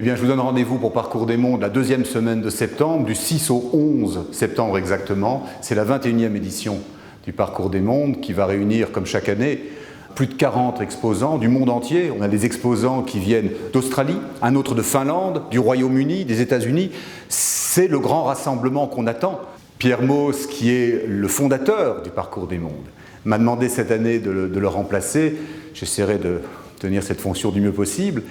Eh bien, je vous donne rendez-vous pour Parcours des Mondes la deuxième semaine de septembre, du 6 au 11 septembre exactement. C'est la 21e édition du Parcours des Mondes qui va réunir, comme chaque année, plus de 40 exposants du monde entier. On a des exposants qui viennent d'Australie, un autre de Finlande, du Royaume-Uni, des États-Unis. C'est le grand rassemblement qu'on attend. Pierre Mauss, qui est le fondateur du Parcours des Mondes, m'a demandé cette année de le remplacer. J'essaierai de tenir cette fonction du mieux possible.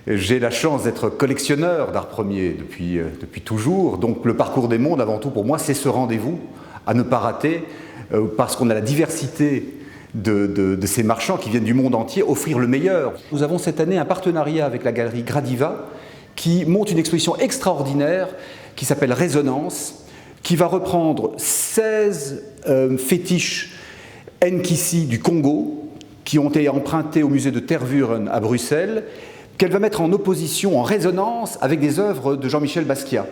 J'ai la chance d'être collectionneur d'art premier depuis toujours. Donc le Parcours des Mondes, avant tout pour moi, c'est ce rendez-vous à ne pas rater parce qu'on a la diversité de ces marchands qui viennent du monde entier offrir le meilleur. Nous avons cette année un partenariat avec la galerie Gradiva qui monte une exposition extraordinaire qui s'appelle Résonance, qui va reprendre 16 fétiches Nkisi du Congo qui ont été empruntés au musée de Tervuren à Bruxelles, qu'elle va mettre en opposition, en résonance avec des œuvres de Jean-Michel Basquiat.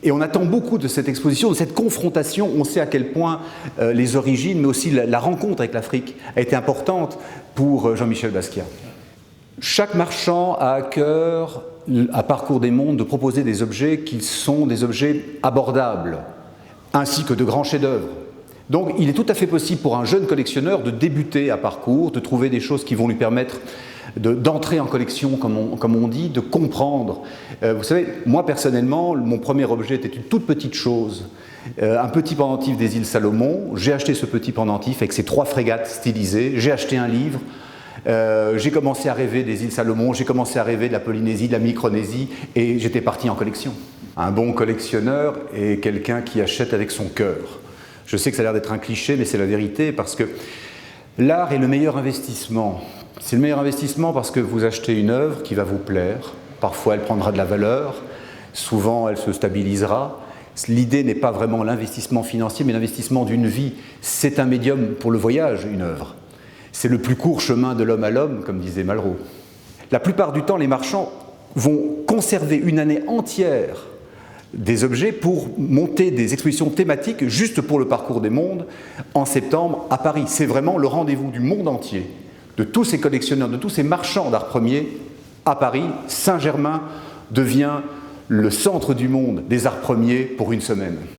Et on attend beaucoup de cette exposition, de cette confrontation. On sait à quel point les origines, mais aussi la rencontre avec l'Afrique a été importante pour Jean-Michel Basquiat. Chaque marchand a à cœur, à Parcours des Mondes, de proposer des objets qui sont des objets abordables, ainsi que de grands chefs-d'œuvre. Donc il est tout à fait possible pour un jeune collectionneur de débuter à Parcours, de trouver des choses qui vont lui permettre d'entrer en collection, comme on dit, de comprendre. Vous savez, moi personnellement, mon premier objet était une toute petite chose, un petit pendentif des îles Salomon. J'ai acheté ce petit pendentif avec ses 3 frégates stylisées, j'ai acheté un livre, j'ai commencé à rêver des îles Salomon, j'ai commencé à rêver de la Polynésie, de la Micronésie, et j'étais parti en collection. Un bon collectionneur est quelqu'un qui achète avec son cœur. Je sais que ça a l'air d'être un cliché, mais c'est la vérité, parce que l'art est le meilleur investissement. C'est le meilleur investissement parce que vous achetez une œuvre qui va vous plaire. Parfois, elle prendra de la valeur. Souvent, elle se stabilisera. L'idée n'est pas vraiment l'investissement financier, mais l'investissement d'une vie. C'est un médium pour le voyage, une œuvre. C'est le plus court chemin de l'homme à l'homme, comme disait Malraux. La plupart du temps, les marchands vont conserver une année entière des objets pour monter des expositions thématiques juste pour le Parcours des Mondes en septembre à Paris. C'est vraiment le rendez-vous du monde entier, de tous ces collectionneurs, de tous ces marchands d'art premier à Paris. Saint-Germain devient le centre du monde des arts premiers pour une semaine.